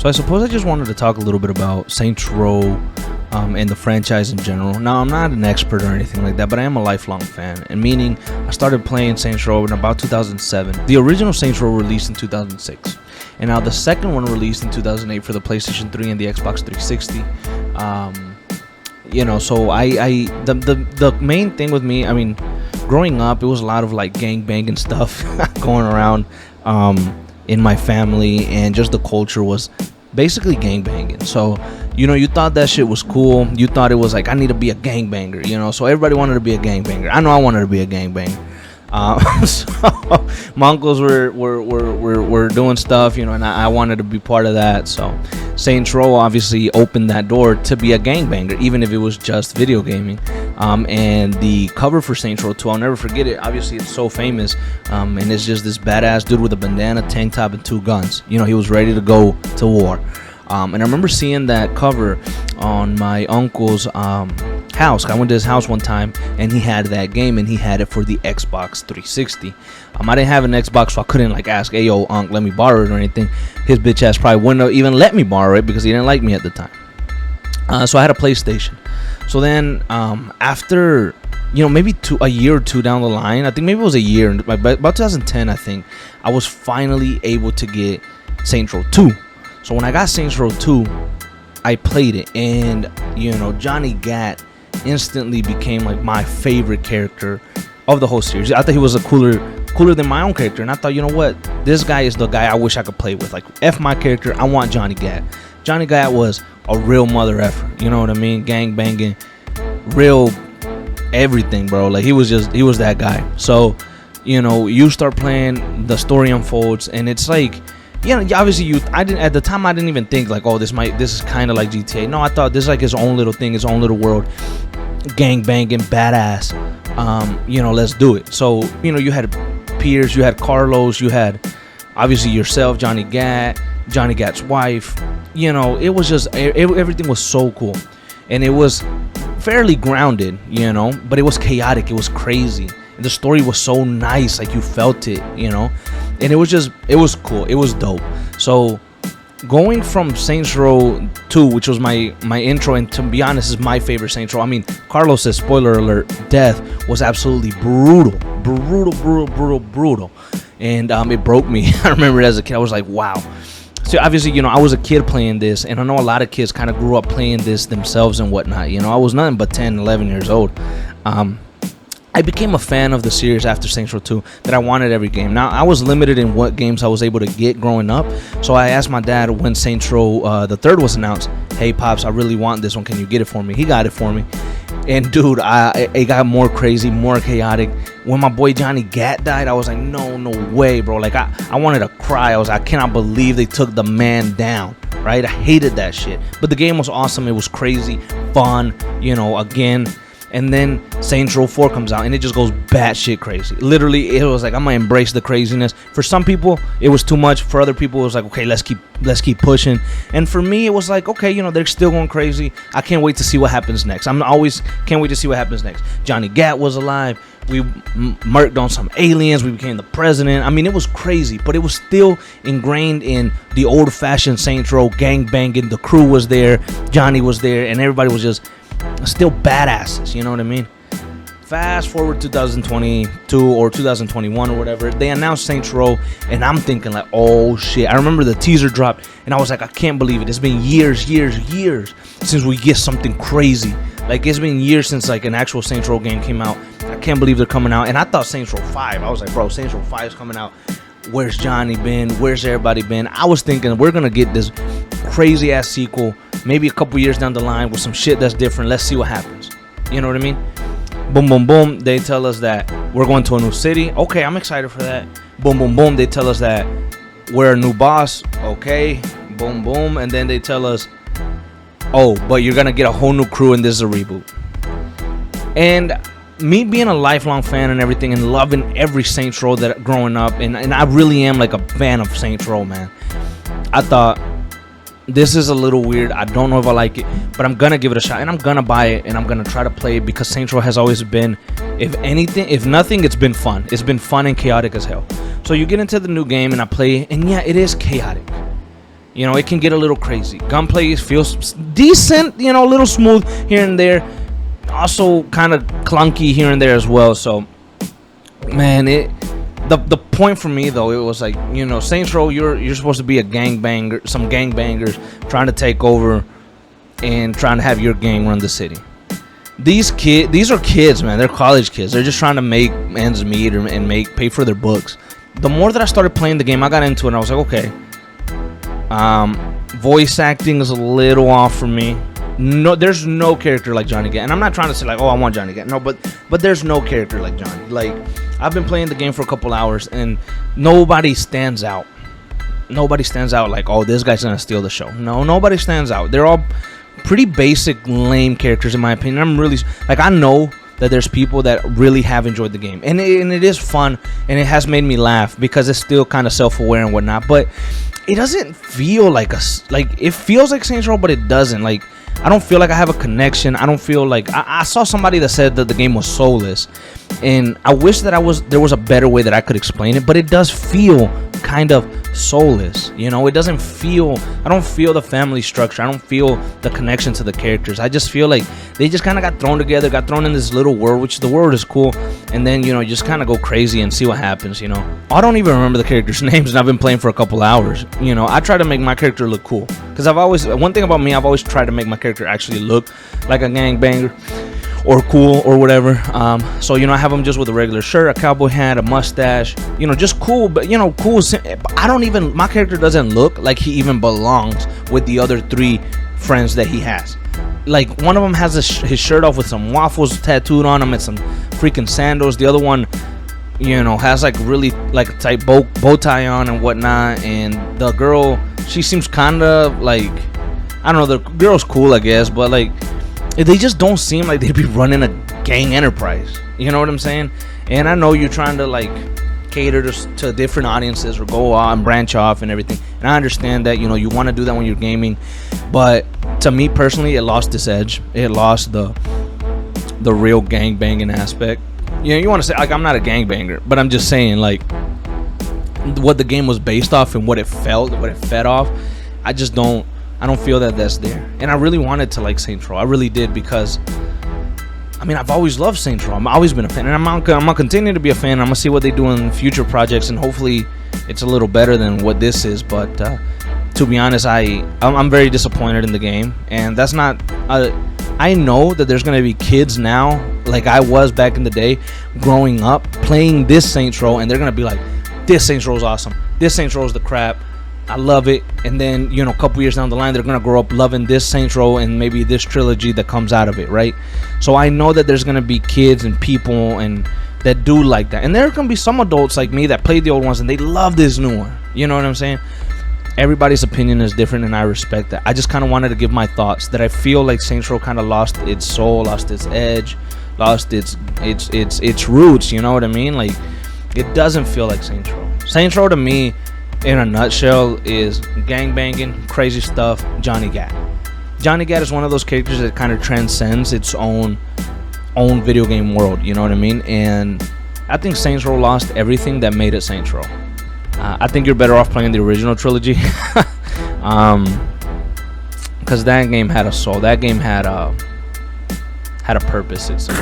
So I suppose I just wanted to talk a little bit about Saints Row and the franchise in general. Now, I'm not an expert or anything like that, but I am a lifelong fan, and meaning I started playing Saints Row in about 2007. The original Saints Row released in 2006, and now the second one released in 2008 for the PlayStation 3 and the Xbox 360. So the main thing with me, I mean, growing up, it was a lot of like gang banging stuff going around in my family, and just the culture was basically gang banging. So you thought that shit was cool. You thought it was like, I need to be a gang banger, so everybody wanted to be a gang banger. I know I wanted to be a gang banger. So my uncles were doing stuff, and I wanted to be part of that. So Saints Row obviously opened that door to be a gangbanger, even if it was just video gaming. And the cover for Saints Row 2, I'll never forget it. Obviously, it's so famous, and it's just this badass dude with a bandana, tank top, and 2 guns. He was ready to go to war. And I remember seeing that cover on my uncle's house. I went to his house one time, and he had that game, and he had it for the Xbox 360. I didn't have an Xbox, so I couldn't ask, hey, yo, Unc, let me borrow it or anything. His bitch ass probably wouldn't have even let me borrow it because he didn't like me at the time. So I had a PlayStation. So then after, maybe a year or two down the line, I think maybe it was a year, about 2010, I think, I was finally able to get Saints Row 2. So when I got Saints Row 2, I played it, and Johnny Gat instantly became like my favorite character of the whole series. I thought he was cooler than my own character, and I thought, what, this guy is the guy I wish I could play with. Like, F my character, I want Johnny Gat. Johnny Gat was a real mother effer, you know what I mean? Gang banging, real everything, bro. Like, he was that guy. So you start playing, the story unfolds, and it's like, obviously I didn't even think like, oh, this is kind of like GTA. No, I thought this is like his own little thing, his own little world, gang banging, badass. Let's do it. So you had peers, you had Carlos, you had obviously yourself, Johnny Gat's wife. It was just everything was so cool, and it was fairly grounded, but it was chaotic, it was crazy, and the story was so nice, like you felt it, and it was cool, it was dope. So going from Saints Row 2, which was my intro, and to be honest, is my favorite Saints Row. I mean, Carlos says, spoiler alert, death was absolutely brutal, and it broke me. I remember as a kid, I was like, wow. So obviously, I was a kid playing this, and I know a lot of kids kind of grew up playing this themselves and whatnot. I was nothing but 10, 11 years old. I became a fan of the series after Saints Row 2, that I wanted every game. Now, I was limited in what games I was able to get growing up, so I asked my dad when Saints Row the third was announced, hey, Pops, I really want this one. Can you get it for me? He got it for me. And, dude, it got more crazy, more chaotic. When my boy Johnny Gat died, I was like, no way, bro. Like, I wanted to cry. I cannot believe they took the man down, right? I hated that shit. But the game was awesome. It was crazy, fun, again. And then Saints Row 4 comes out, and it just goes batshit crazy. Literally, it was like, I'm gonna embrace the craziness. For some people, it was too much. For other people, it was like, okay, let's keep pushing. And for me, it was like, okay, they're still going crazy. I can't wait to see what happens next. I'm always can't wait to see what happens next. Johnny Gat was alive. We murked on some aliens. We became the president. I mean, it was crazy, but it was still ingrained in the old-fashioned Saints Row gang banging. The crew was there, Johnny was there, and everybody was just still badasses, you know what I mean? Fast forward 2022 or 2021 or whatever, they announced Saints Row, and I'm thinking like, oh shit. I remember the teaser dropped, and I was like, I can't believe it. It's been years since we get something crazy. Like, it's been years since like an actual Saints Row game came out. I can't believe they're coming out. And I thought Saints Row 5, I was like, bro, Saints Row 5 is coming out. Where's Johnny been? Where's everybody been? I was thinking we're gonna get this crazy ass sequel maybe a couple years down the line with some shit that's different. Let's see what happens. You know what I mean? Boom, boom, boom. They tell us that we're going to a new city. Okay, I'm excited for that. Boom, boom, boom. They tell us that we're a new boss. Okay, boom, boom. And then they tell us, oh, but you're going to get a whole new crew and this is a reboot. And me being a lifelong fan and everything and loving every Saints Row that growing up, and I really am like a fan of Saints Row, man. I thought, this is a little weird. I don't know if I like it, but I'm gonna give it a shot, and I'm gonna buy it, and I'm gonna try to play it, because Saints Row has always been, if nothing, it's been fun. It's been fun and chaotic as hell. So you get into the new game, and I play, and yeah, it is chaotic. You know, it can get a little crazy. Gunplay feels decent, you know, a little smooth here and there. Also kind of clunky here and there as well. So, man, the point for me though, it was like, you know, Saints Row, you're supposed to be a gangbanger, some gangbangers trying to take over and trying to have your gang run the city. These are kids, man. They're college kids. They're just trying to make ends meet and pay for their books. The more that I started playing the game, I got into it and I was like, okay. Voice acting is a little off for me. No, there's no character like Johnny Gat. And I'm not trying to say like, oh, I want Johnny Gat. No, but there's no character like Johnny. Like, I've been playing the game for a couple hours and nobody stands out. Nobody stands out like, oh, this guy's gonna steal the show. No, nobody stands out. They're all pretty basic, lame characters in my opinion. I'm really like, I know that there's people that really have enjoyed the game, and it is fun, and it has made me laugh because it's still kind of self-aware and whatnot. But it doesn't feel like it feels like Saints Row, but it doesn't. Like, I don't feel like I have a connection. I don't feel like I saw somebody that said that the game was soulless, and I wish that there was a better way that I could explain it. But it does feel kind of soulless, you know. It doesn't feel, I don't feel the family structure. I don't feel the connection to the characters. I just feel like they just kind of got thrown together, got thrown in this little world, which the world is cool, and then, you know, just kind of go crazy and see what happens, you know. I don't even remember the characters' names, and I've been playing for a couple hours. You know, I try to make my character look cool, because one thing about me, I've always tried to make my character actually look like a gangbanger or cool or whatever. So, you know, I have him just with a regular shirt, a cowboy hat, a mustache, you know, just cool. But, you know, cool. My character doesn't look like he even belongs with the other 3 friends that he has. Like, one of them has his shirt off with some waffles tattooed on him and some freaking sandals. The other one, you know, has like really like a tight bow tie on and whatnot. And the girl, she seems kind of like, I don't know, the girl's cool, I guess, but like, they just don't seem like they'd be running a gang enterprise. You know what I'm saying? And I know you're trying to like cater to different audiences or go on and branch off and everything. And I understand that, you know, you want to do that when you're gaming. But to me personally, it lost its edge. It lost the real gang banging aspect. You know, you want to say like, I'm not a gangbanger, but I'm just saying like what the game was based off and what it fed off. I don't feel that that's there. And I really wanted to like Saints Row. I really did, because I mean, I've always loved Saints Row. I've always been a fan, and I'm gonna continue to be a fan. I'm gonna see what they do in future projects, and hopefully it's a little better than what this is. But to be honest, I'm very disappointed in the game, and that's not. I know that there's gonna be kids now, like I was back in the day, growing up playing this Saints Row, and they're gonna be like, "This Saints Row is awesome. This Saints Row is the crap. I love it." And then, you know, a couple years down the line, they're gonna grow up loving this Saints Row and maybe this trilogy that comes out of it, right? So I know that there's gonna be kids and people and that do like that, and there are gonna be some adults like me that played the old ones and they love this new one. You know what I'm saying? Everybody's opinion is different, and I respect that. I just kind of wanted to give my thoughts that I feel like Saints Row kind of lost its soul, lost its edge, lost its roots. You know what I mean? Like, it doesn't feel like Saints Row. Saints Row to me, in a nutshell, is gangbanging, crazy stuff, Johnny Gat. Johnny Gat is one of those characters that kind of transcends its own video game world, you know what I mean? And I think Saints Row lost everything that made it Saints Row. I think you're better off playing the original trilogy, because that game had a soul. That game had a purpose, it seems.